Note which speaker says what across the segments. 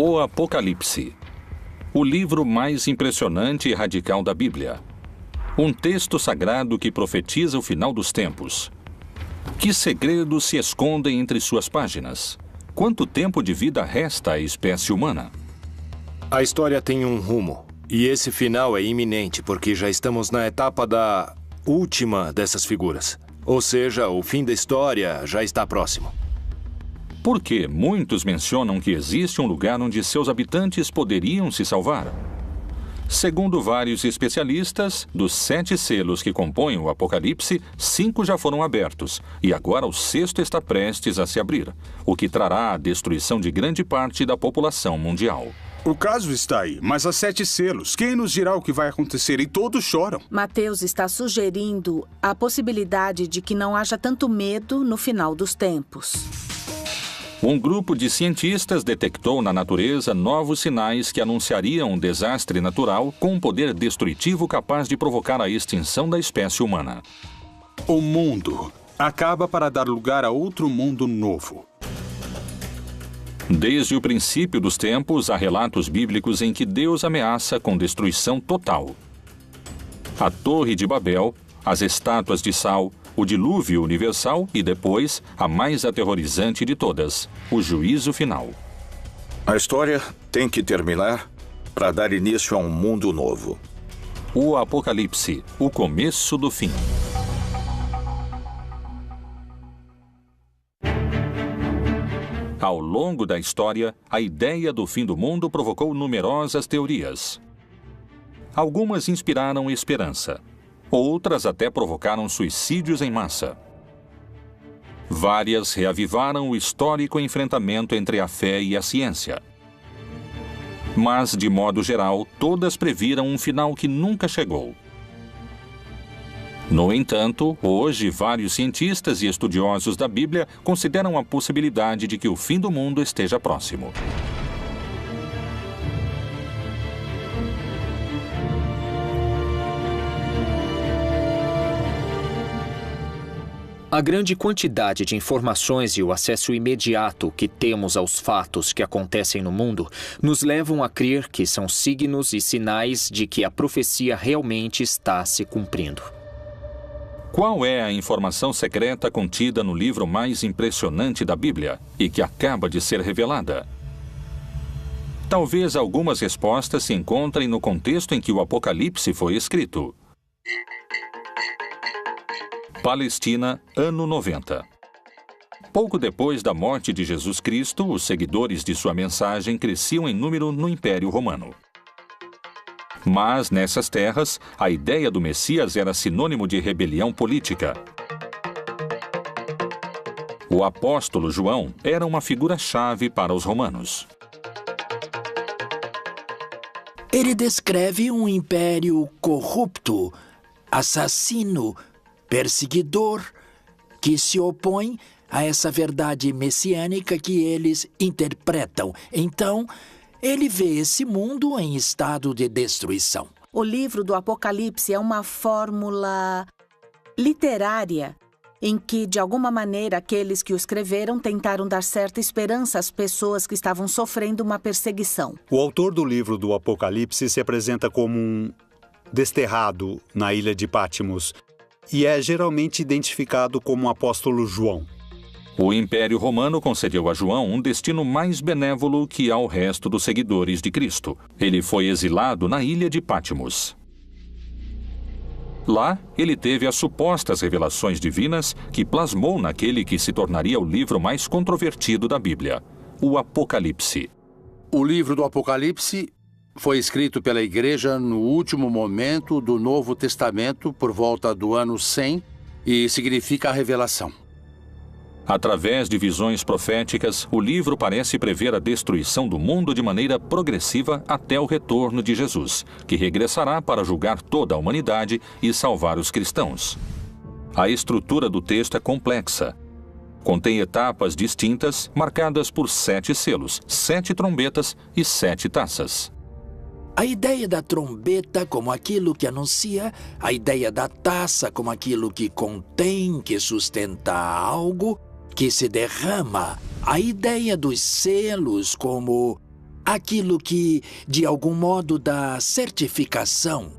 Speaker 1: O Apocalipse, o livro mais impressionante e radical da Bíblia. Um texto sagrado que profetiza o final dos tempos. Que segredos se escondem entre suas páginas? Quanto tempo de vida resta à espécie humana?
Speaker 2: A história tem um rumo, e esse final é iminente, porque já estamos na etapa da última dessas figuras. Ou seja, o fim da história já está próximo.
Speaker 1: Por que muitos mencionam que existe um lugar onde seus habitantes poderiam se salvar? Segundo vários especialistas, dos 7 selos que compõem o Apocalipse, 5 já foram abertos, e agora o 6º está prestes a se abrir, o que trará a destruição de grande parte da população mundial.
Speaker 3: O caso está aí, mas há 7 selos. Quem nos dirá o que vai acontecer? E todos choram.
Speaker 4: Mateus está sugerindo a possibilidade de que não haja tanto medo no final dos tempos.
Speaker 1: Um grupo de cientistas detectou na natureza novos sinais que anunciariam um desastre natural com um poder destrutivo capaz de provocar a extinção da espécie humana.
Speaker 3: O mundo acaba para dar lugar a outro mundo novo.
Speaker 1: Desde o princípio dos tempos, há relatos bíblicos em que Deus ameaça com destruição total. A Torre de Babel, as estátuas de sal, o dilúvio universal e depois, a mais aterrorizante de todas, o juízo final.
Speaker 5: A história tem que terminar para dar início a um mundo novo.
Speaker 1: O Apocalipse, o começo do fim. Ao longo da história, a ideia do fim do mundo provocou numerosas teorias. Algumas inspiraram esperança. Outras até provocaram suicídios em massa. Várias reavivaram o histórico enfrentamento entre a fé e a ciência. Mas, de modo geral, todas previram um final que nunca chegou. No entanto, hoje, vários cientistas e estudiosos da Bíblia consideram a possibilidade de que o fim do mundo esteja próximo.
Speaker 6: A grande quantidade de informações e o acesso imediato que temos aos fatos que acontecem no mundo nos levam a crer que são signos e sinais de que a profecia realmente está se cumprindo.
Speaker 1: Qual é a informação secreta contida no livro mais impressionante da Bíblia e que acaba de ser revelada? Talvez algumas respostas se encontrem no contexto em que o Apocalipse foi escrito. Palestina, ano 90. Pouco depois da morte de Jesus Cristo, os seguidores de sua mensagem cresciam em número no Império Romano. Mas, nessas terras, a ideia do Messias era sinônimo de rebelião política. O apóstolo João era uma figura-chave para os romanos.
Speaker 7: Ele descreve um império corrupto, assassino, perseguidor, que se opõe a essa verdade messiânica que eles interpretam. Então, ele vê esse mundo em estado de destruição.
Speaker 4: O livro do Apocalipse é uma fórmula literária em que, de alguma maneira, aqueles que o escreveram tentaram dar certa esperança às pessoas que estavam sofrendo uma perseguição.
Speaker 8: O autor do livro do Apocalipse se apresenta como um desterrado na ilha de Patmos e é geralmente identificado como o apóstolo João.
Speaker 1: O Império Romano concedeu a João um destino mais benévolo que ao resto dos seguidores de Cristo. Ele foi exilado na ilha de Patmos. Lá, ele teve as supostas revelações divinas que plasmou naquele que se tornaria o livro mais controvertido da Bíblia, o Apocalipse.
Speaker 9: O livro do Apocalipse foi escrito pela Igreja no último momento do Novo Testamento, por volta do ano 100, e significa a revelação.
Speaker 1: Através de visões proféticas, o livro parece prever a destruição do mundo de maneira progressiva até o retorno de Jesus, que regressará para julgar toda a humanidade e salvar os cristãos. A estrutura do texto é complexa. Contém etapas distintas, marcadas por 7 selos, 7 trombetas e 7 taças.
Speaker 7: A ideia da trombeta como aquilo que anuncia, a ideia da taça como aquilo que contém, que sustenta algo, que se derrama, a ideia dos selos como aquilo que, de algum modo, dá certificação.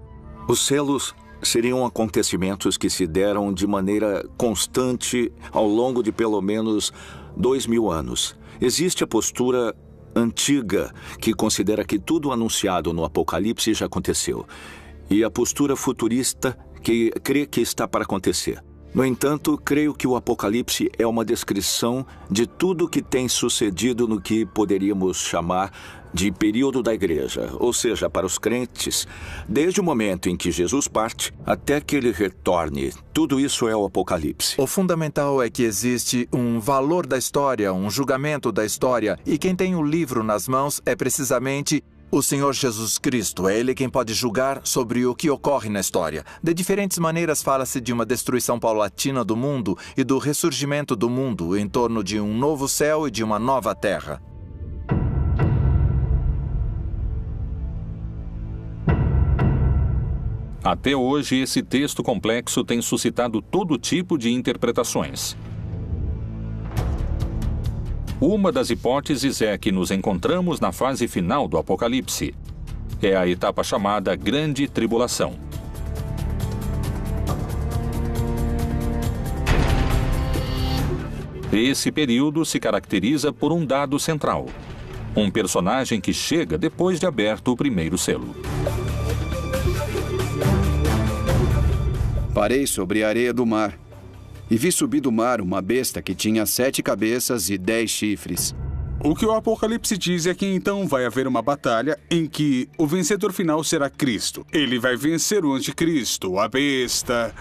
Speaker 5: Os selos seriam acontecimentos que se deram de maneira constante ao longo de pelo menos 2000 anos. Existe a postura antiga, que considera que tudo anunciado no Apocalipse já aconteceu, e a postura futurista, que crê que está para acontecer. No entanto, creio que o Apocalipse é uma descrição de tudo que tem sucedido no que poderíamos chamar de período da igreja, ou seja, para os crentes, desde o momento em que Jesus parte até que ele retorne. Tudo isso é o Apocalipse.
Speaker 10: O fundamental é que existe um valor da história, um julgamento da história, e quem tem o livro nas mãos é precisamente o Senhor Jesus Cristo. É Ele quem pode julgar sobre o que ocorre na história. De diferentes maneiras fala-se de uma destruição paulatina do mundo e do ressurgimento do mundo em torno de um novo céu e de uma nova terra.
Speaker 1: Até hoje, esse texto complexo tem suscitado todo tipo de interpretações. Uma das hipóteses é que nos encontramos na fase final do Apocalipse. É a etapa chamada Grande Tribulação. Esse período se caracteriza por um dado central: um personagem que chega depois de aberto o primeiro selo.
Speaker 11: Parei sobre a areia do mar e vi subir do mar uma besta que tinha 7 cabeças e 10 chifres.
Speaker 3: O que o Apocalipse diz é que então vai haver uma batalha em que o vencedor final será Cristo. Ele vai vencer o anticristo, a besta.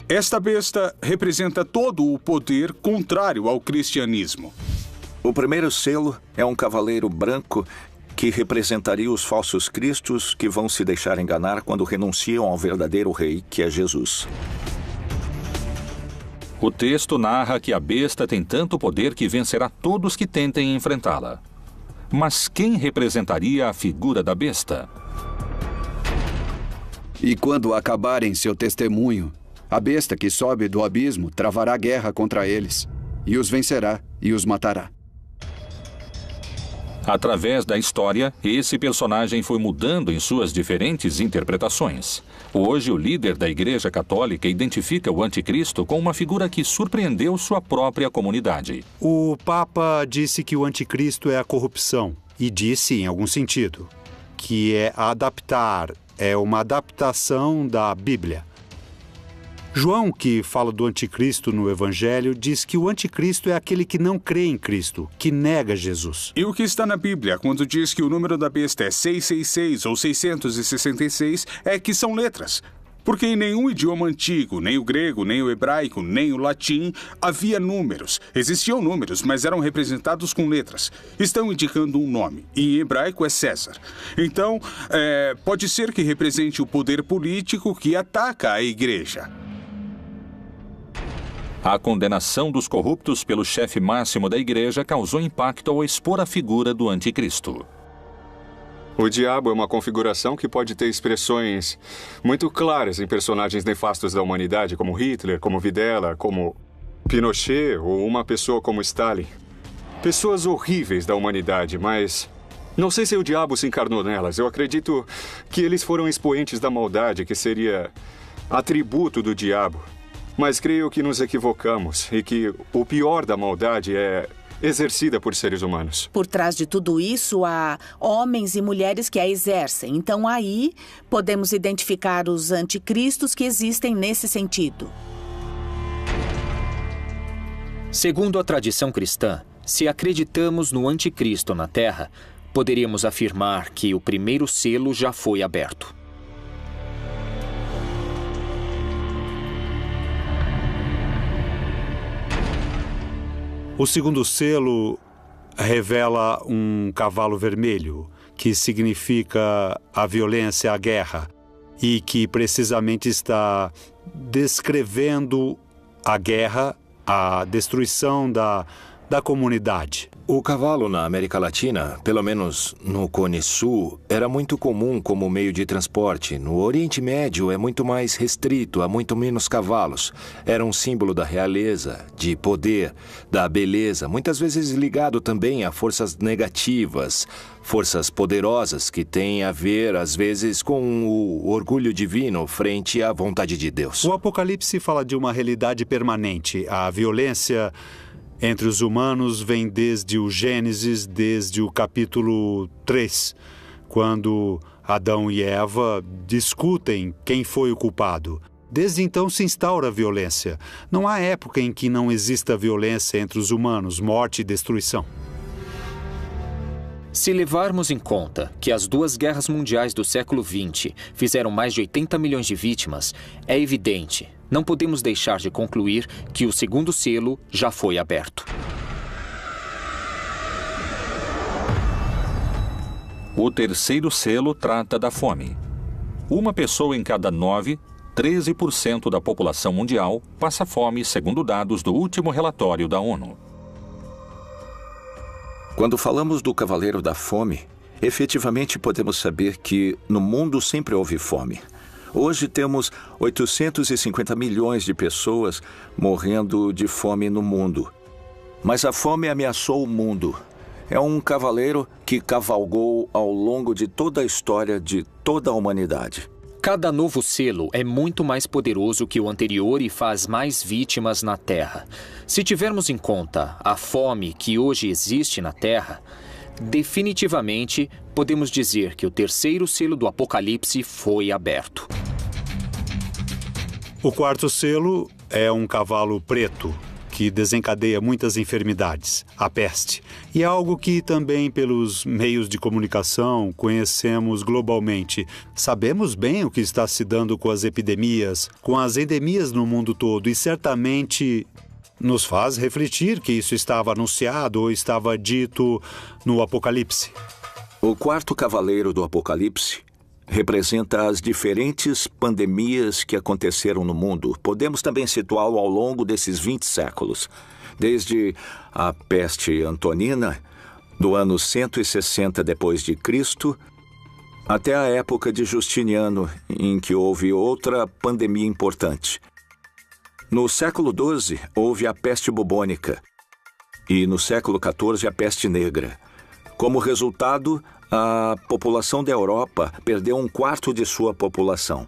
Speaker 3: Esta besta representa todo o poder contrário ao cristianismo.
Speaker 5: O primeiro selo é um cavaleiro branco que representaria os falsos cristos que vão se deixar enganar quando renunciam ao verdadeiro rei, que é Jesus.
Speaker 1: O texto narra que a besta tem tanto poder que vencerá todos que tentem enfrentá-la. Mas quem representaria a figura da besta?
Speaker 11: E quando acabarem seu testemunho, a besta que sobe do abismo travará guerra contra eles, e os vencerá e os matará.
Speaker 1: Através da história, esse personagem foi mudando em suas diferentes interpretações. Hoje, o líder da Igreja Católica identifica o anticristo com uma figura que surpreendeu sua própria comunidade.
Speaker 8: O Papa disse que o anticristo é a corrupção, e disse, em algum sentido, que é uma adaptação da Bíblia. João, que fala do anticristo no Evangelho, diz que o anticristo é aquele que não crê em Cristo, que nega Jesus.
Speaker 3: E o que está na Bíblia, quando diz que o número da besta é 666 ou 666, é que são letras. Porque em nenhum idioma antigo, nem o grego, nem o hebraico, nem o latim, havia números. Existiam números, mas eram representados com letras. Estão indicando um nome, e em hebraico é César. Então, pode ser que represente o poder político que ataca a igreja.
Speaker 1: A condenação dos corruptos pelo chefe máximo da igreja causou impacto ao expor a figura do anticristo.
Speaker 12: O diabo é uma configuração que pode ter expressões muito claras em personagens nefastos da humanidade, como Hitler, como Videla, como Pinochet ou uma pessoa como Stalin. Pessoas horríveis da humanidade, mas não sei se o diabo se encarnou nelas. Eu acredito que eles foram expoentes da maldade, que seria atributo do diabo. Mas creio que nos equivocamos e que o pior da maldade é exercida por seres humanos.
Speaker 4: Por trás de tudo isso, há homens e mulheres que a exercem. Então, aí, podemos identificar os anticristos que existem nesse sentido.
Speaker 6: Segundo a tradição cristã, se acreditamos no anticristo na Terra, poderíamos afirmar que o primeiro selo já foi aberto.
Speaker 8: O segundo selo revela um cavalo vermelho, que significa a violência, a guerra, e que precisamente está descrevendo a guerra, a destruição da comunidade.
Speaker 2: O cavalo na América Latina, pelo menos no Cone Sul, era muito comum como meio de transporte. No Oriente Médio é muito mais restrito, há muito menos cavalos. Era um símbolo da realeza, de poder, da beleza, muitas vezes ligado também a forças negativas, forças poderosas que têm a ver, às vezes, com o orgulho divino frente à vontade de Deus.
Speaker 8: O Apocalipse fala de uma realidade permanente. A violência entre os humanos vem desde o Gênesis, desde o capítulo 3, quando Adão e Eva discutem quem foi o culpado. Desde então se instaura a violência. Não há época em que não exista violência entre os humanos, morte e destruição.
Speaker 6: Se levarmos em conta que as duas guerras mundiais do século XX fizeram mais de 80 milhões de vítimas, é evidente, não podemos deixar de concluir que o segundo selo já foi aberto.
Speaker 1: O terceiro selo trata da fome. Uma pessoa em cada 9, 13% da população mundial, passa fome, segundo dados do último relatório da ONU.
Speaker 5: Quando falamos do Cavaleiro da Fome, efetivamente podemos saber que no mundo sempre houve fome. Hoje temos 850 milhões de pessoas morrendo de fome no mundo. Mas a fome ameaçou o mundo. É um cavaleiro que cavalgou ao longo de toda a história de toda a humanidade.
Speaker 6: Cada novo selo é muito mais poderoso que o anterior e faz mais vítimas na Terra. Se tivermos em conta a fome que hoje existe na Terra, definitivamente podemos dizer que o terceiro selo do Apocalipse foi aberto.
Speaker 8: O quarto selo é um cavalo preto, que desencadeia muitas enfermidades, a peste. E é algo que também pelos meios de comunicação conhecemos globalmente. Sabemos bem o que está se dando com as epidemias, com as endemias no mundo todo, e certamente nos faz refletir que isso estava anunciado ou estava dito no Apocalipse.
Speaker 5: O quarto cavaleiro do Apocalipse representa as diferentes pandemias que aconteceram no mundo. Podemos também situá-lo ao longo desses 20 séculos, desde a peste antonina, do ano 160 depois de Cristo, até a época de Justiniano, em que houve outra pandemia importante. No século XII, houve a peste bubônica e no século XIV a peste negra. Como resultado, a população da Europa perdeu 1/4 de sua população.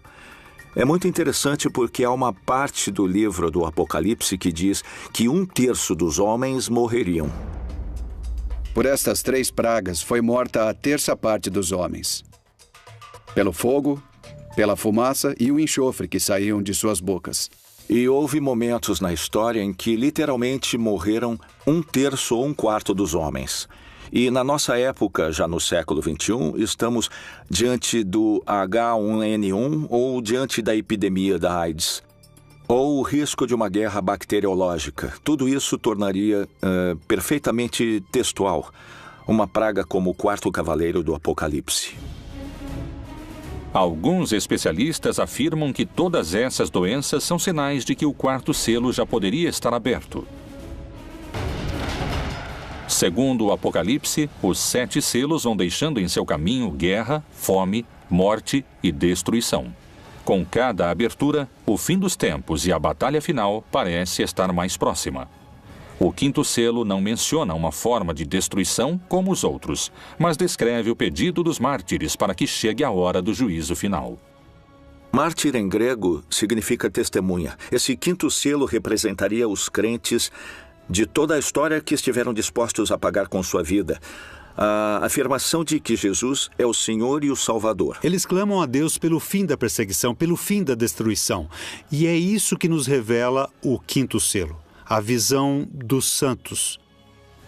Speaker 5: É muito interessante porque há uma parte do livro do Apocalipse que diz que 1/3 dos homens morreriam.
Speaker 11: Por estas 3 pragas foi morta a 1/3 parte dos homens. Pelo fogo, pela fumaça e o enxofre que saíam de suas bocas.
Speaker 5: E houve momentos na história em que literalmente morreram 1/3 ou 1/4 dos homens. E na nossa época, já no século XXI, estamos diante do H1N1 ou diante da epidemia da AIDS, ou o risco de uma guerra bacteriológica. Tudo isso tornaria perfeitamente textual uma praga como o quarto cavaleiro do Apocalipse.
Speaker 1: Alguns especialistas afirmam que todas essas doenças são sinais de que o quarto selo já poderia estar aberto. Segundo o Apocalipse, os 7 selos vão deixando em seu caminho guerra, fome, morte e destruição. Com cada abertura, o fim dos tempos e a batalha final parece estar mais próxima. O quinto selo não menciona uma forma de destruição como os outros, mas descreve o pedido dos mártires para que chegue a hora do juízo final.
Speaker 5: Mártir em grego significa testemunha. Esse quinto selo representaria os crentes de toda a história que estiveram dispostos a pagar com sua vida. A afirmação de que Jesus é o Senhor e o Salvador.
Speaker 8: Eles clamam a Deus pelo fim da perseguição, pelo fim da destruição. E é isso que nos revela o quinto selo, a visão dos santos,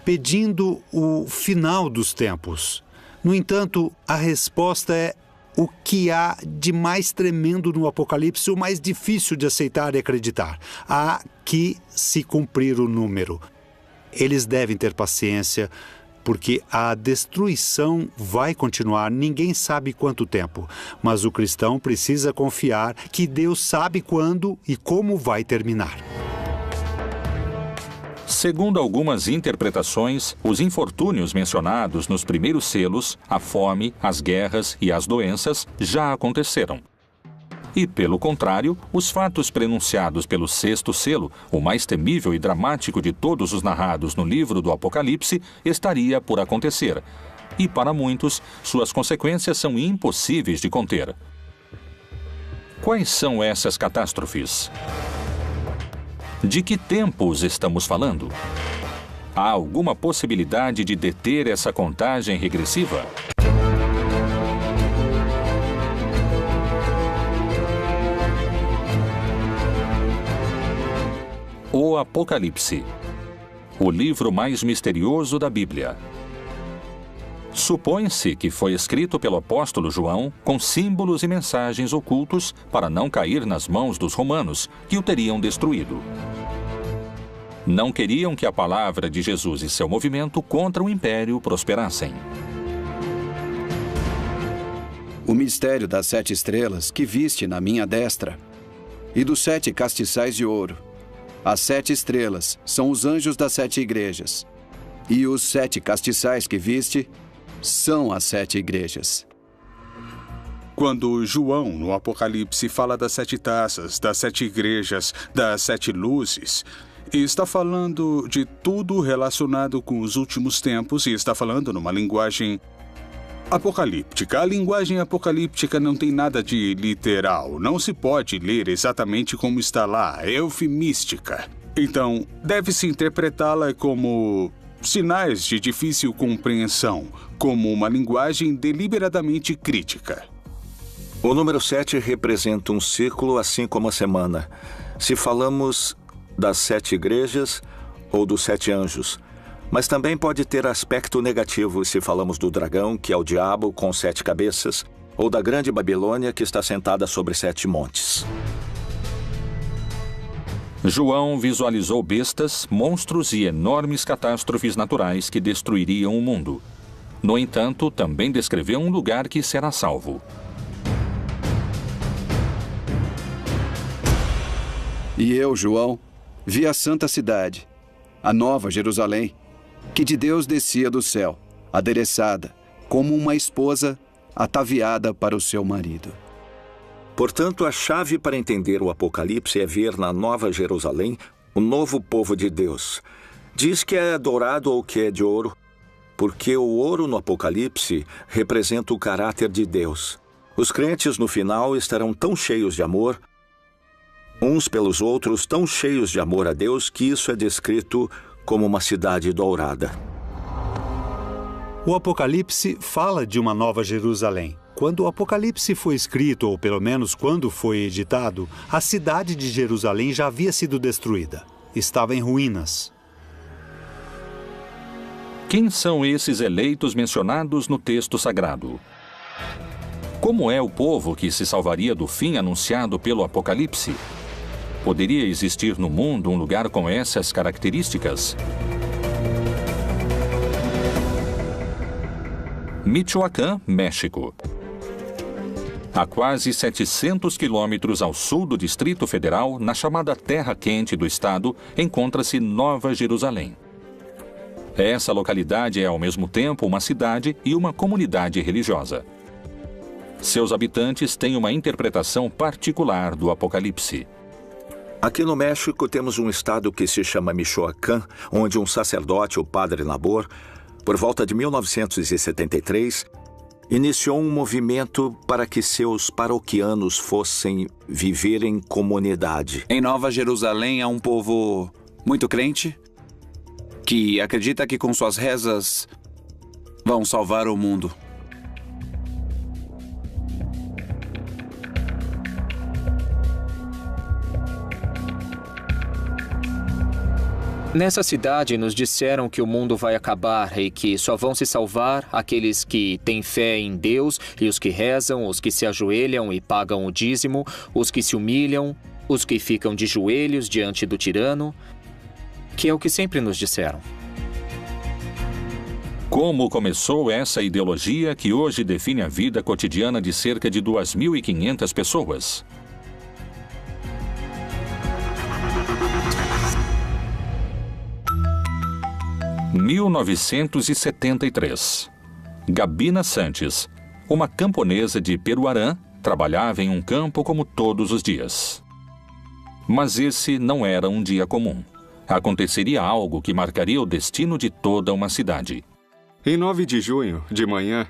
Speaker 8: pedindo o final dos tempos. No entanto, a resposta é o que há de mais tremendo no Apocalipse, o mais difícil de aceitar e acreditar. Há que se cumprir o número. Eles devem ter paciência, porque a destruição vai continuar, ninguém sabe quanto tempo. Mas o cristão precisa confiar que Deus sabe quando e como vai terminar.
Speaker 1: Segundo algumas interpretações, os infortúnios mencionados nos primeiros selos, a fome, as guerras e as doenças, já aconteceram. E, pelo contrário, os fatos prenunciados pelo sexto selo, o mais temível e dramático de todos os narrados no livro do Apocalipse, estaria por acontecer. E, para muitos, suas consequências são impossíveis de conter. Quais são essas catástrofes? De que tempos estamos falando? Há alguma possibilidade de deter essa contagem regressiva? O Apocalipse, o livro mais misterioso da Bíblia. Supõe-se que foi escrito pelo apóstolo João com símbolos e mensagens ocultos para não cair nas mãos dos romanos, que o teriam destruído. Não queriam que a palavra de Jesus e seu movimento contra o império prosperassem.
Speaker 11: O mistério das 7 estrelas que viste na minha destra e dos 7 castiçais de ouro. As 7 estrelas são os anjos das 7 igrejas, e os 7 castiçais que viste são as 7 igrejas.
Speaker 3: Quando João, no Apocalipse, fala das 7 taças, das 7 igrejas, das 7 luzes, está falando de tudo relacionado com os últimos tempos e está falando numa linguagem apocalíptica. A linguagem apocalíptica não tem nada de literal. Não se pode ler exatamente como está lá. É eufemística. Então, deve-se interpretá-la como sinais de difícil compreensão, como uma linguagem deliberadamente crítica.
Speaker 5: O número 7 representa um ciclo, assim como a semana. Se falamos das 7 igrejas ou dos 7 anjos, mas também pode ter aspecto negativo se falamos do dragão, que é o diabo com 7 cabeças, ou da grande Babilônia, que está sentada sobre 7 montes.
Speaker 1: João visualizou bestas, monstros e enormes catástrofes naturais que destruiriam o mundo. No entanto, também descreveu um lugar que será salvo.
Speaker 11: E eu, João, vi a santa cidade, a nova Jerusalém, que de Deus descia do céu, adereçada, como uma esposa ataviada para o seu marido.
Speaker 5: Portanto, a chave para entender o Apocalipse é ver na Nova Jerusalém o novo povo de Deus. Diz que é dourado ou que é de ouro, porque o ouro no Apocalipse representa o caráter de Deus. Os crentes no final estarão tão cheios de amor, uns pelos outros, tão cheios de amor a Deus, que isso é descrito como uma cidade dourada.
Speaker 8: O Apocalipse fala de uma nova Jerusalém. Quando o Apocalipse foi escrito, ou pelo menos quando foi editado, a cidade de Jerusalém já havia sido destruída. Estava em ruínas.
Speaker 1: Quem são esses eleitos mencionados no texto sagrado? Como é o povo que se salvaria do fim anunciado pelo Apocalipse? Poderia existir no mundo um lugar com essas características? Michoacán, México. A quase 700 quilômetros ao sul do Distrito Federal, na chamada Terra Quente do estado, encontra-se Nova Jerusalém. Essa localidade é ao mesmo tempo uma cidade e uma comunidade religiosa. Seus habitantes têm uma interpretação particular do Apocalipse.
Speaker 5: Aqui no México temos um estado que se chama Michoacán, onde um sacerdote, o Padre Nabor, por volta de 1973, iniciou um movimento para que seus paroquianos fossem viver em comunidade.
Speaker 13: Em Nova Jerusalém há um povo muito crente que acredita que com suas rezas vão salvar o mundo.
Speaker 6: Nessa cidade nos disseram que o mundo vai acabar e que só vão se salvar aqueles que têm fé em Deus e os que rezam, os que se ajoelham e pagam o dízimo, os que se humilham, os que ficam de joelhos diante do tirano, que é o que sempre nos disseram.
Speaker 1: Como começou essa ideologia que hoje define a vida cotidiana de cerca de 2.500 pessoas? 1973. Gabina Santos, uma camponesa de Peruarã, trabalhava em um campo como todos os dias. Mas esse não era um dia comum. Aconteceria algo que marcaria o destino de toda uma cidade.
Speaker 12: Em 9 de junho, de manhã,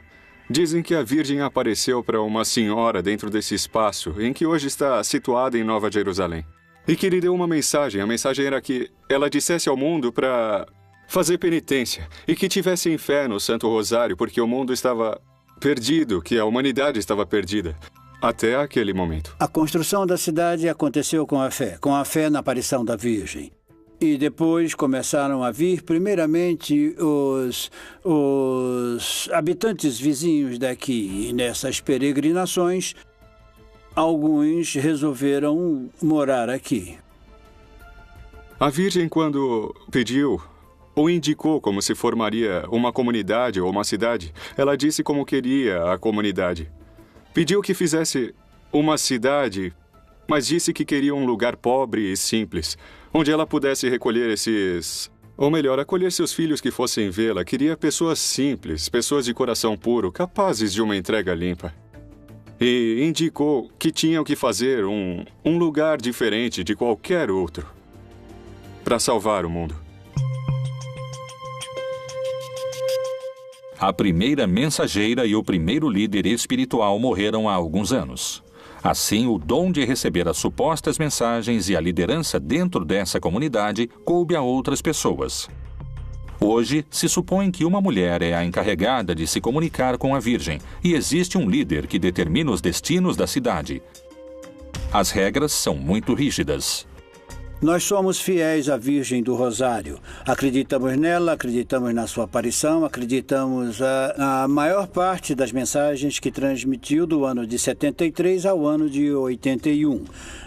Speaker 12: dizem que a Virgem apareceu para uma senhora dentro desse espaço em que hoje está situada em Nova Jerusalém. E que lhe deu uma mensagem. A mensagem era que ela dissesse ao mundo para fazer penitência e que tivessem fé no Santo Rosário, porque o mundo estava perdido, que a humanidade estava perdida. Até aquele momento.
Speaker 14: A construção da cidade aconteceu com a fé na aparição da Virgem. E depois começaram a vir, primeiramente, os habitantes vizinhos daqui. E nessas peregrinações, alguns resolveram morar aqui.
Speaker 12: A Virgem, quando pediu ou indicou como se formaria uma comunidade ou uma cidade, ela disse como queria a comunidade. Pediu que fizesse uma cidade, mas disse que queria um lugar pobre e simples, onde ela pudesse recolher acolher seus filhos que fossem vê-la. Queria pessoas simples, pessoas de coração puro, capazes de uma entrega limpa. E indicou que tinham que fazer um lugar diferente de qualquer outro para salvar o mundo.
Speaker 1: A primeira mensageira e o primeiro líder espiritual morreram há alguns anos. Assim, o dom de receber as supostas mensagens e a liderança dentro dessa comunidade coube a outras pessoas. Hoje, se supõe que uma mulher é a encarregada de se comunicar com a Virgem e existe um líder que determina os destinos da cidade. As regras são muito rígidas.
Speaker 14: Nós somos fiéis à Virgem do Rosário. Acreditamos nela, acreditamos na sua aparição, acreditamos na maior parte das mensagens que transmitiu do ano de 73 ao ano de 81.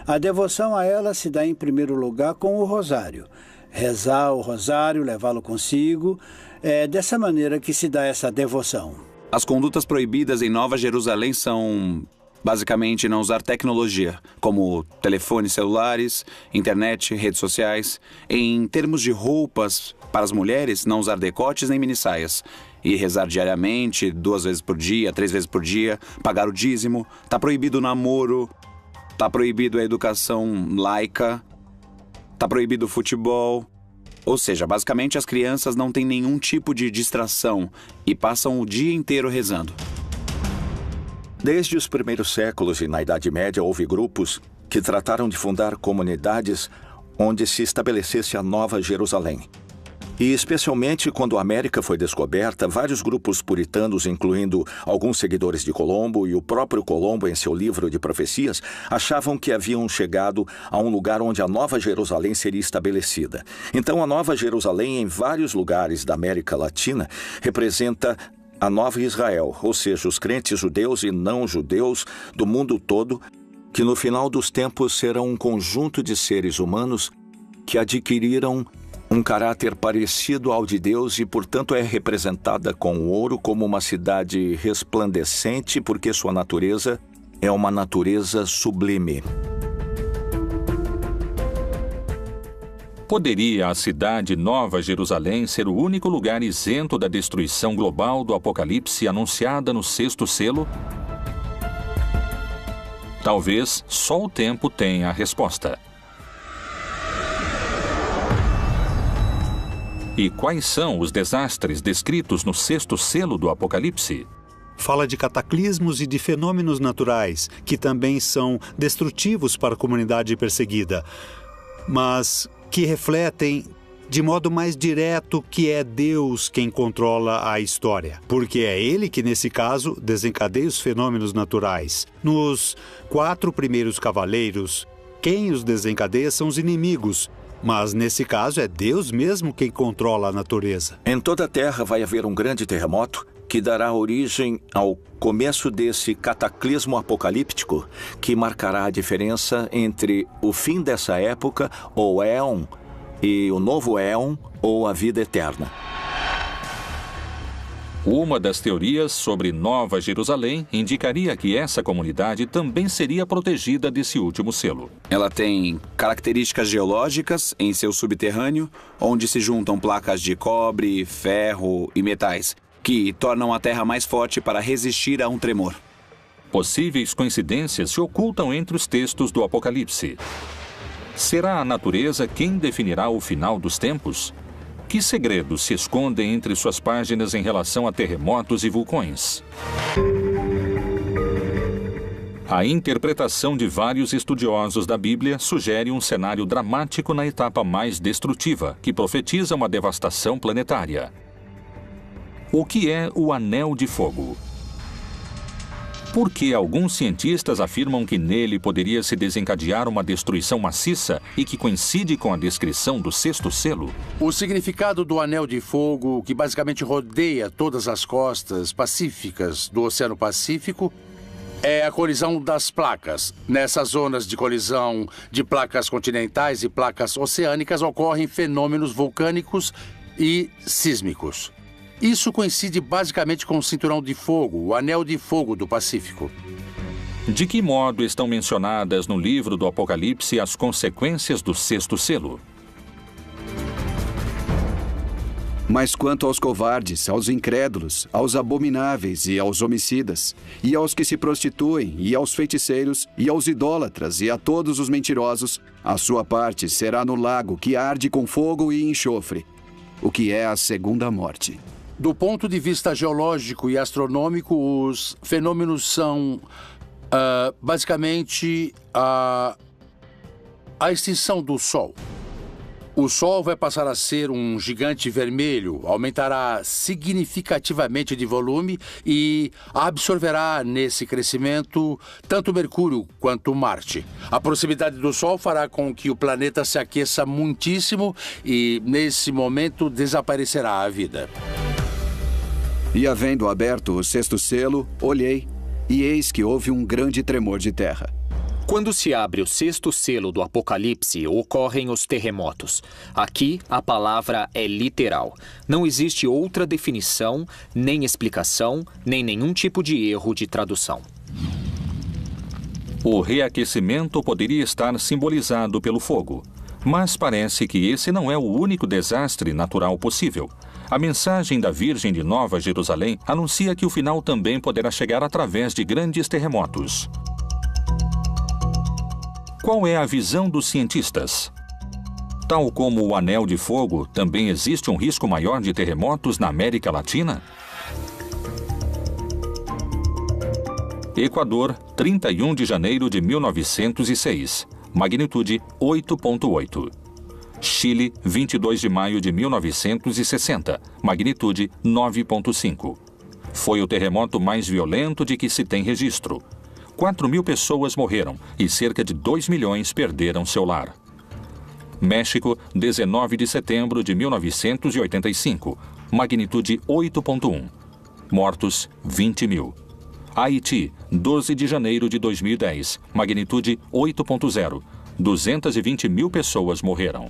Speaker 14: A devoção a ela se dá em primeiro lugar com o Rosário. Rezar o Rosário, levá-lo consigo, é dessa maneira que se dá essa devoção.
Speaker 13: As condutas proibidas em Nova Jerusalém são... basicamente, não usar tecnologia, como telefones celulares, internet, redes sociais. Em termos de roupas, para as mulheres, não usar decotes nem minissaias. E rezar diariamente, 2 vezes por dia, 3 vezes por dia, pagar o dízimo. Está proibido o namoro, está proibido a educação laica, está proibido o futebol. Ou seja, basicamente, as crianças não têm nenhum tipo de distração e passam o dia inteiro rezando.
Speaker 5: Desde os primeiros séculos e na Idade Média houve grupos que trataram de fundar comunidades onde se estabelecesse a Nova Jerusalém. E especialmente quando a América foi descoberta, vários grupos puritanos, incluindo alguns seguidores de Colombo e o próprio Colombo em seu livro de profecias, achavam que haviam chegado a um lugar onde a Nova Jerusalém seria estabelecida. Então a Nova Jerusalém em vários lugares da América Latina representa a Nova Israel, ou seja, os crentes judeus e não judeus do mundo todo, que no final dos tempos serão um conjunto de seres humanos que adquiriram um caráter parecido ao de Deus e, portanto, é representada com o ouro como uma cidade resplandecente, porque sua natureza é uma natureza sublime.
Speaker 1: Poderia a cidade Nova Jerusalém ser o único lugar isento da destruição global do Apocalipse anunciada no 6º selo? Talvez só o tempo tenha a resposta. E quais são os desastres descritos no 6º selo do Apocalipse?
Speaker 8: Fala de cataclismos e de fenômenos naturais, que também são destrutivos para a comunidade perseguida, mas que refletem de modo mais direto que é Deus quem controla a história. Porque é Ele que, nesse caso, desencadeia os fenômenos naturais. Nos 4 primeiros cavaleiros, quem os desencadeia são os inimigos. Mas, nesse caso, é Deus mesmo quem controla a natureza.
Speaker 5: Em toda a Terra vai haver um grande terremoto que dará origem ao começo desse cataclismo apocalíptico que marcará a diferença entre o fim dessa época, ou éon, e o novo éon, ou a vida eterna.
Speaker 1: Uma das teorias sobre Nova Jerusalém indicaria que essa comunidade também seria protegida desse último selo.
Speaker 13: Ela tem características geológicas em seu subterrâneo, onde se juntam placas de cobre, ferro e metais, que tornam a terra mais forte para resistir a um tremor.
Speaker 1: Possíveis coincidências se ocultam entre os textos do Apocalipse. Será a natureza quem definirá o final dos tempos? Que segredos se escondem entre suas páginas em relação a terremotos e vulcões? A interpretação de vários estudiosos da Bíblia sugere um cenário dramático na etapa mais destrutiva, que profetiza uma devastação planetária. O que é o Anel de Fogo? Por que alguns cientistas afirmam que nele poderia se desencadear uma destruição maciça e que coincide com a descrição do sexto selo?
Speaker 9: O significado do Anel de Fogo, que basicamente rodeia todas as costas pacíficas do Oceano Pacífico, é a colisão das placas. Nessas zonas de colisão de placas continentais e placas oceânicas ocorrem fenômenos vulcânicos e sísmicos. Isso coincide basicamente com o Cinturão de Fogo, o Anel de Fogo do Pacífico.
Speaker 1: De que modo estão mencionadas no livro do Apocalipse as consequências do sexto selo?
Speaker 11: Mas quanto aos covardes, aos incrédulos, aos abomináveis e aos homicidas, e aos que se prostituem, e aos feiticeiros, e aos idólatras, e a todos os mentirosos, a sua parte será no lago que arde com fogo e enxofre, o que é a segunda morte.
Speaker 9: Do ponto de vista geológico e astronômico, os fenômenos são, basicamente, a extinção do Sol. O Sol vai passar a ser um gigante vermelho, aumentará significativamente de volume e absorverá nesse crescimento tanto Mercúrio quanto Marte. A proximidade do Sol fará com que o planeta se aqueça muitíssimo e, nesse momento, desaparecerá a vida.
Speaker 11: E havendo aberto o sexto selo, olhei, e eis que houve um grande tremor de terra.
Speaker 6: Quando se abre o sexto selo do Apocalipse, ocorrem os terremotos. Aqui, a palavra é literal. Não existe outra definição, nem explicação, nem nenhum tipo de erro de tradução.
Speaker 1: O reaquecimento poderia estar simbolizado pelo fogo. Mas parece que esse não é o único desastre natural possível. A mensagem da Virgem de Nova Jerusalém anuncia que o final também poderá chegar através de grandes terremotos. Qual é a visão dos cientistas? Tal como o Anel de Fogo, também existe um risco maior de terremotos na América Latina? Equador, 31 de janeiro de 1906. Magnitude 8.8. Chile, 22 de maio de 1960. Magnitude 9.5. Foi o terremoto mais violento de que se tem registro. 4.000 pessoas morreram e cerca de 2 milhões perderam seu lar. México, 19 de setembro de 1985. Magnitude 8.1. Mortos, 20 mil. Haiti, 12 de janeiro de 2010. Magnitude 8.0. 220 mil pessoas morreram.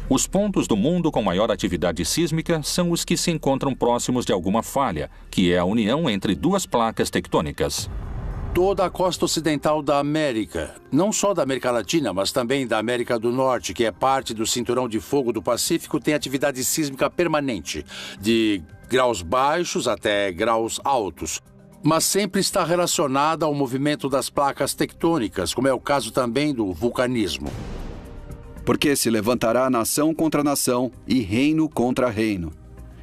Speaker 1: Os pontos do mundo com maior atividade sísmica são os que se encontram próximos de alguma falha, que é a união entre duas placas tectônicas.
Speaker 9: Toda a costa ocidental da América, não só da América Latina, mas também da América do Norte, que é parte do Cinturão de Fogo do Pacífico, tem atividade sísmica permanente, de graus baixos até graus altos, mas sempre está relacionada ao movimento das placas tectônicas, como é o caso também do vulcanismo.
Speaker 11: Porque se levantará nação contra nação e reino contra reino.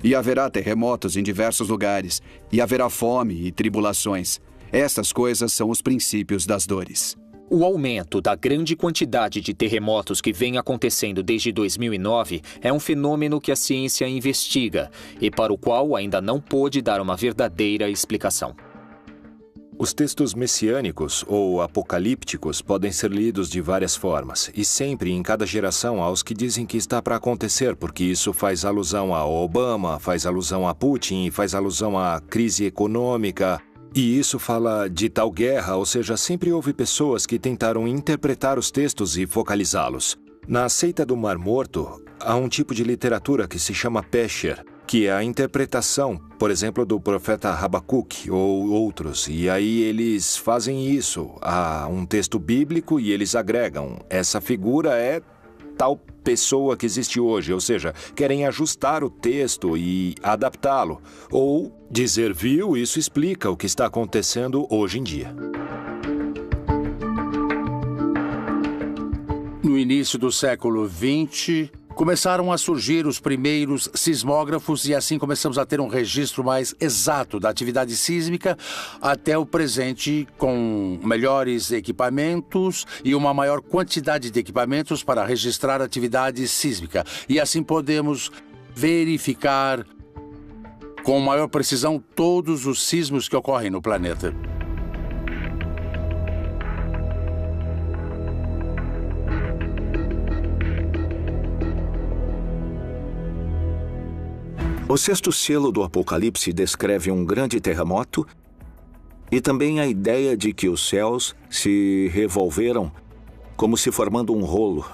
Speaker 11: E haverá terremotos em diversos lugares, e haverá fome e tribulações. Estas coisas são os princípios das dores.
Speaker 6: O aumento da grande quantidade de terremotos que vem acontecendo desde 2009 é um fenômeno que a ciência investiga e para o qual ainda não pôde dar uma verdadeira explicação.
Speaker 2: Os textos messiânicos ou apocalípticos podem ser lidos de várias formas, e sempre em cada geração há os que dizem que está para acontecer, porque isso faz alusão a Obama, faz alusão a Putin, faz alusão à crise econômica, e isso fala de tal guerra, ou seja, sempre houve pessoas que tentaram interpretar os textos e focalizá-los. Na seita do Mar Morto, há um tipo de literatura que se chama Pesher, que é a interpretação, por exemplo, do profeta Habacuque ou outros. E aí eles fazem isso a um texto bíblico e eles agregam. Essa figura é tal pessoa que existe hoje, ou seja, querem ajustar o texto e adaptá-lo. Ou dizer, viu, isso explica o que está acontecendo hoje em dia.
Speaker 9: No início do século XX, começaram a surgir os primeiros sismógrafos e assim começamos a ter um registro mais exato da atividade sísmica até o presente, com melhores equipamentos e uma maior quantidade de equipamentos para registrar a atividade sísmica. E assim podemos verificar com maior precisão todos os sismos que ocorrem no planeta.
Speaker 5: O sexto selo do Apocalipse descreve um grande terremoto e também a ideia de que os céus se revolveram como se formando um rolo.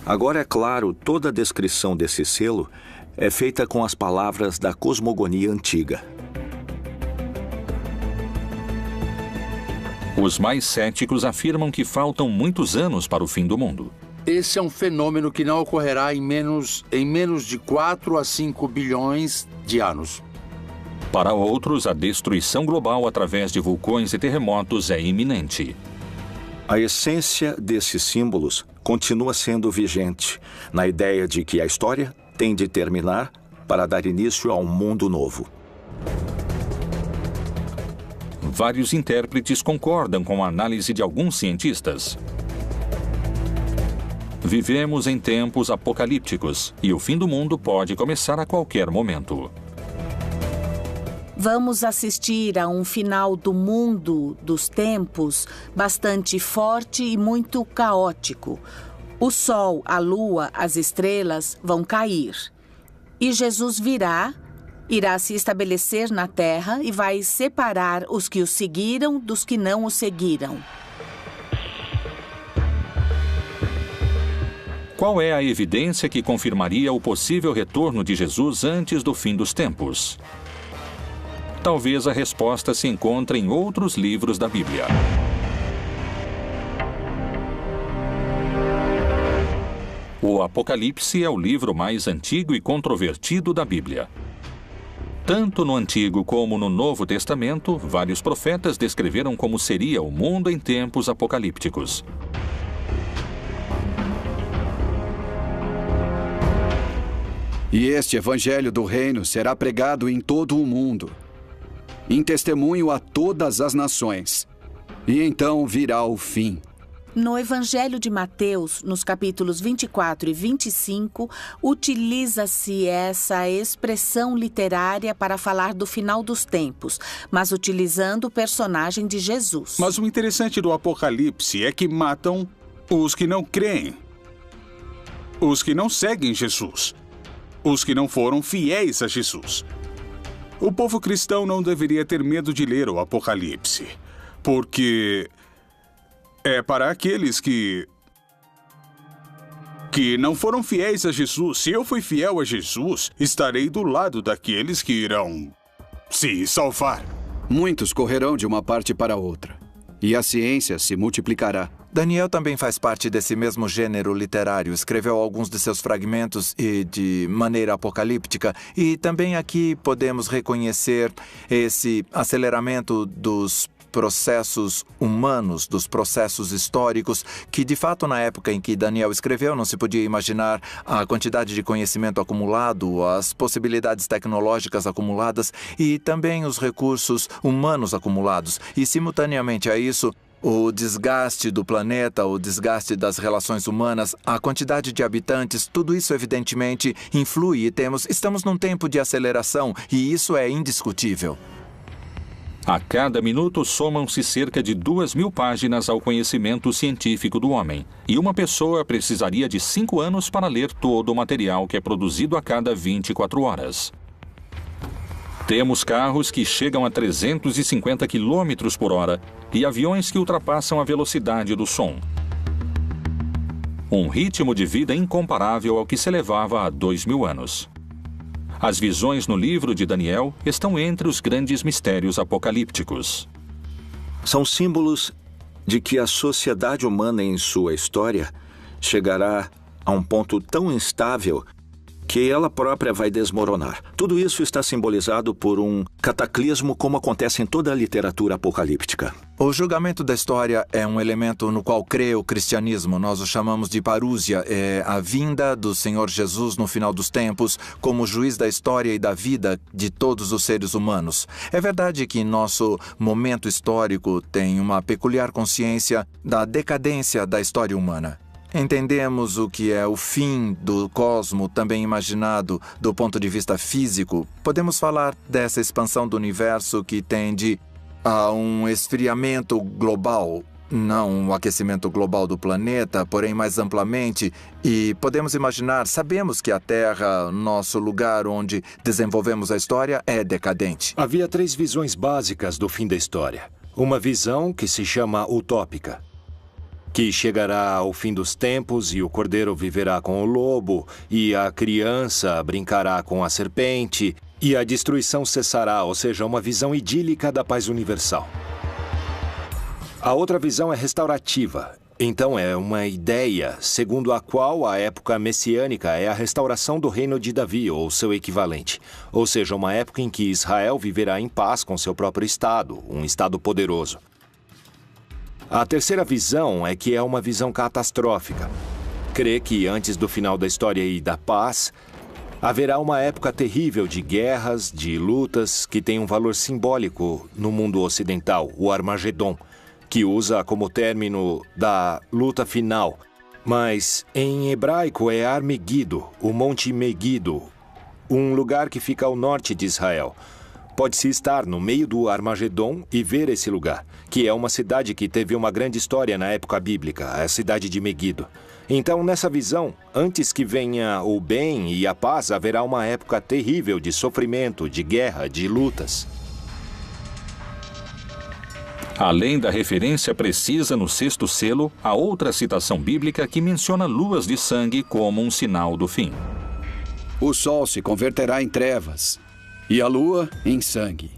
Speaker 5: Agora, é claro, toda a descrição desse selo é feita com as palavras da cosmogonia antiga.
Speaker 1: Os mais céticos afirmam que faltam muitos anos para o fim do mundo.
Speaker 9: Esse é um fenômeno que não ocorrerá em menos de 4 a 5 bilhões de anos.
Speaker 1: Para outros, a destruição global através de vulcões e terremotos é iminente.
Speaker 5: A essência desses símbolos continua sendo vigente, na ideia de que a história tem de terminar para dar início a um mundo novo.
Speaker 1: Vários intérpretes concordam com a análise de alguns cientistas. Vivemos em tempos apocalípticos e o fim do mundo pode começar a qualquer momento.
Speaker 4: Vamos assistir a um final do mundo dos tempos bastante forte e muito caótico. O sol, a lua, as estrelas vão cair. E Jesus irá se estabelecer na terra e vai separar os que o seguiram dos que não o seguiram.
Speaker 1: Qual é a evidência que confirmaria o possível retorno de Jesus antes do fim dos tempos? Talvez a resposta se encontre em outros livros da Bíblia. O Apocalipse é o livro mais antigo e controvertido da Bíblia. Tanto no Antigo como no Novo Testamento, vários profetas descreveram como seria o mundo em tempos apocalípticos.
Speaker 11: E este evangelho do reino será pregado em todo o mundo, em testemunho a todas as nações. E então virá o fim.
Speaker 4: No Evangelho de Mateus, nos capítulos 24 e 25, utiliza-se essa expressão literária para falar do final dos tempos, mas utilizando o personagem de Jesus.
Speaker 3: Mas o interessante do Apocalipse é que matam os que não creem, os que não seguem Jesus, os que não foram fiéis a Jesus. O povo cristão não deveria ter medo de ler o Apocalipse, porque é para aqueles que não foram fiéis a Jesus. Se eu fui fiel a Jesus, estarei do lado daqueles que irão se salvar.
Speaker 11: Muitos correrão de uma parte para outra, e a ciência se multiplicará.
Speaker 10: Daniel também faz parte desse mesmo gênero literário. Escreveu alguns de seus fragmentos e de maneira apocalíptica. E também aqui podemos reconhecer esse aceleramento dos processos humanos, dos processos históricos, que de fato na época em que Daniel escreveu não se podia imaginar a quantidade de conhecimento acumulado, as possibilidades tecnológicas acumuladas e também os recursos humanos acumulados. E simultaneamente a isso, o desgaste do planeta, o desgaste das relações humanas, a quantidade de habitantes, tudo isso evidentemente influi e estamos num tempo de aceleração e isso é indiscutível.
Speaker 1: A cada minuto somam-se cerca de 2.000 páginas ao conhecimento científico do homem, e uma pessoa precisaria de 5 anos para ler todo o material que é produzido a cada 24 horas. Temos carros que chegam a 350 km por hora e aviões que ultrapassam a velocidade do som. Um ritmo de vida incomparável ao que se levava há 2.000 anos. As visões no livro de Daniel estão entre os grandes mistérios apocalípticos.
Speaker 5: São símbolos de que a sociedade humana em sua história chegará a um ponto tão instável que ela própria vai desmoronar. Tudo isso está simbolizado por um cataclismo como acontece em toda a literatura apocalíptica.
Speaker 10: O julgamento da história é um elemento no qual crê o cristianismo. Nós o chamamos de parúsia. É a vinda do Senhor Jesus no final dos tempos como juiz da história e da vida de todos os seres humanos. É verdade que nosso momento histórico tem uma peculiar consciência da decadência da história humana. Entendemos o que é o fim do cosmo, também imaginado do ponto de vista físico. Podemos falar dessa expansão do universo que tende a um esfriamento global, não um aquecimento global do planeta, porém mais amplamente. E podemos imaginar, sabemos que a Terra, nosso lugar onde desenvolvemos a história, é decadente.
Speaker 2: Havia 3 visões básicas do fim da história. Uma visão que se chama utópica, que chegará ao fim dos tempos e o cordeiro viverá com o lobo, e a criança brincará com a serpente, e a destruição cessará, ou seja, uma visão idílica da paz universal. A outra visão é restaurativa. Então é uma ideia segundo a qual a época messiânica é a restauração do reino de Davi, ou seu equivalente. Ou seja, uma época em que Israel viverá em paz com seu próprio estado, um estado poderoso. A terceira visão é que é uma visão catastrófica. Crê que antes do final da história e da paz, haverá uma época terrível de guerras, de lutas, que tem um valor simbólico no mundo ocidental, o Armagedon, que usa como término da luta final. Mas em hebraico é Armegido, o Monte Megido, um lugar que fica ao norte de Israel. Pode-se estar no meio do Armagedon e ver esse lugar, que é uma cidade que teve uma grande história na época bíblica, a cidade de Megido. Então, nessa visão, antes que venha o bem e a paz, haverá uma época terrível de sofrimento, de guerra, de lutas.
Speaker 1: Além da referência precisa no 6º selo, há outra citação bíblica que menciona luas de sangue como um sinal do fim.
Speaker 11: O sol se converterá em trevas e a lua em sangue,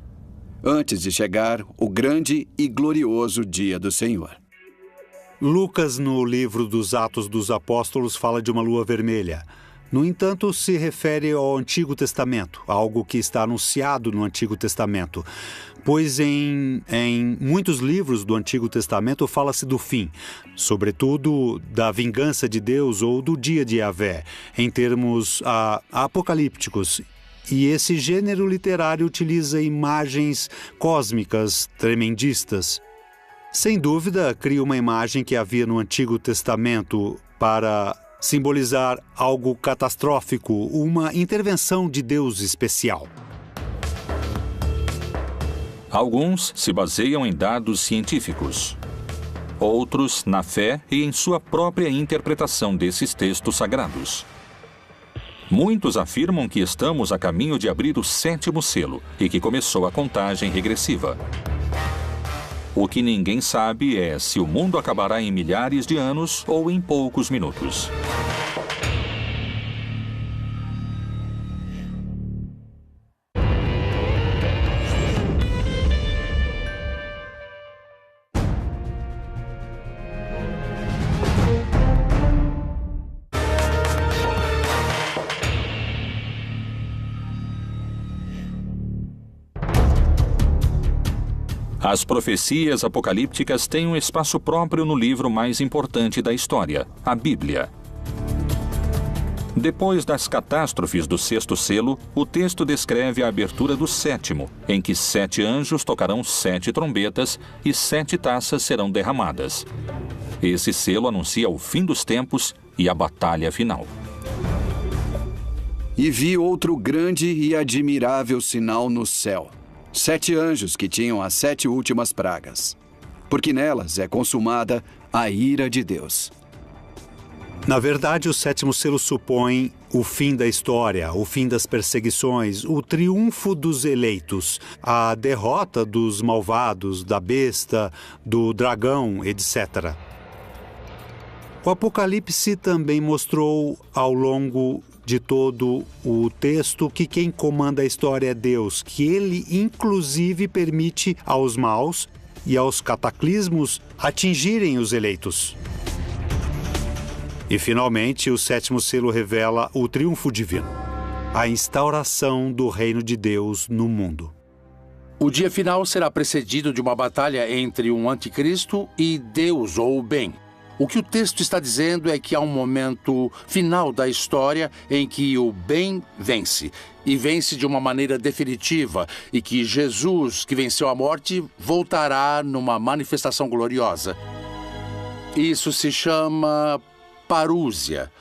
Speaker 11: antes de chegar o grande e glorioso dia do Senhor.
Speaker 8: Lucas, no livro dos Atos dos Apóstolos, fala de uma lua vermelha. No entanto, se refere ao Antigo Testamento, algo que está anunciado no Antigo Testamento. Pois em muitos livros do Antigo Testamento fala-se do fim, sobretudo da vingança de Deus ou do dia de Yahvé, em termos apocalípticos. E esse gênero literário utiliza imagens cósmicas tremendistas. Sem dúvida, cria uma imagem que havia no Antigo Testamento para simbolizar algo catastrófico, uma intervenção de Deus especial.
Speaker 1: Alguns se baseiam em dados científicos. Outros na fé e em sua própria interpretação desses textos sagrados. Muitos afirmam que estamos a caminho de abrir o 7º selo e que começou a contagem regressiva. O que ninguém sabe é se o mundo acabará em milhares de anos ou em poucos minutos. As profecias apocalípticas têm um espaço próprio no livro mais importante da história, a Bíblia. Depois das catástrofes do 6º selo, o texto descreve a abertura do 7º, em que 7 anjos tocarão 7 trombetas e 7 taças serão derramadas. Esse selo anuncia o fim dos tempos e a batalha final.
Speaker 11: E vi outro grande e admirável sinal no céu. 7 anjos que tinham as 7 últimas pragas, porque nelas é consumada a ira de Deus.
Speaker 8: Na verdade, o 7º selo supõe o fim da história, o fim das perseguições, o triunfo dos eleitos, a derrota dos malvados, da besta, do dragão, etc. O Apocalipse também mostrou ao longo de todo o texto que quem comanda a história é Deus, que ele inclusive permite aos maus e aos cataclismos atingirem os eleitos. E finalmente o sétimo selo revela o triunfo divino, a instauração do reino de Deus no mundo.
Speaker 9: O dia final será precedido de uma batalha entre um anticristo e Deus ou o bem. O que o texto está dizendo é que há um momento final da história em que o bem vence, e vence de uma maneira definitiva, e que Jesus, que venceu a morte, voltará numa manifestação gloriosa. Isso se chama Parúzia,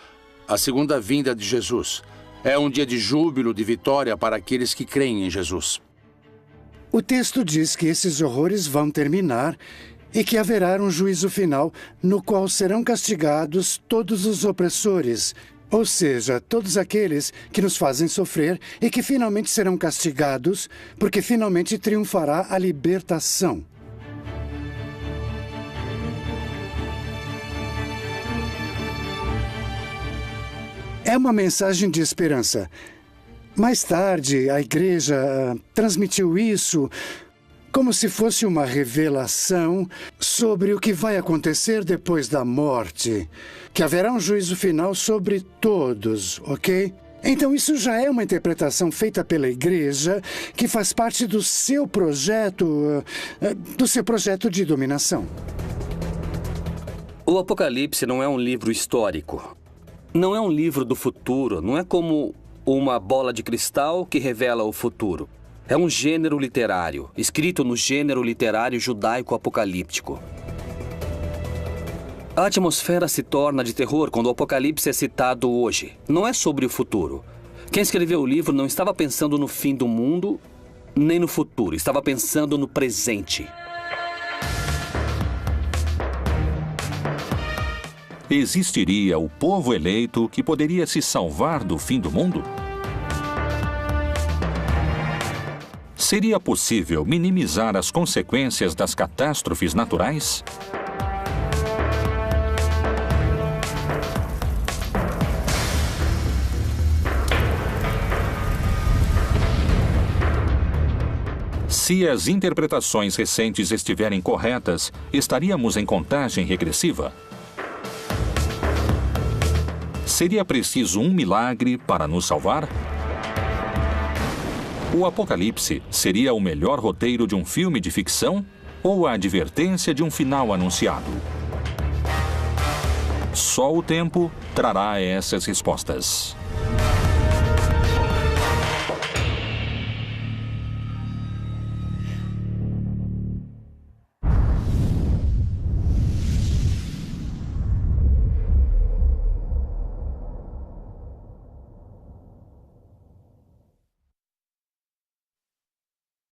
Speaker 9: a segunda vinda de Jesus. É um dia de júbilo, de vitória para aqueles que creem em Jesus.
Speaker 15: O texto diz que esses horrores vão terminar e que haverá um juízo final no qual serão castigados todos os opressores, ou seja, todos aqueles que nos fazem sofrer e que finalmente serão castigados porque finalmente triunfará a libertação. É uma mensagem de esperança. Mais tarde, a igreja transmitiu isso como se fosse uma revelação sobre o que vai acontecer depois da morte, que haverá um juízo final sobre todos, ok? Então isso já é uma interpretação feita pela igreja que faz parte do seu projeto de dominação.
Speaker 16: O Apocalipse não é um livro histórico. Não é um livro do futuro, não é como uma bola de cristal que revela o futuro. É um gênero literário, escrito no gênero literário judaico-apocalíptico. A atmosfera se torna de terror quando o Apocalipse é citado hoje. Não é sobre o futuro. Quem escreveu o livro não estava pensando no fim do mundo, nem no futuro. Estava pensando no presente.
Speaker 1: Existiria o povo eleito que poderia se salvar do fim do mundo? Seria possível minimizar as consequências das catástrofes naturais? Se as interpretações recentes estiverem corretas, estaríamos em contagem regressiva? Seria preciso um milagre para nos salvar? O Apocalipse seria o melhor roteiro de um filme de ficção ou a advertência de um final anunciado? Só o tempo trará essas respostas.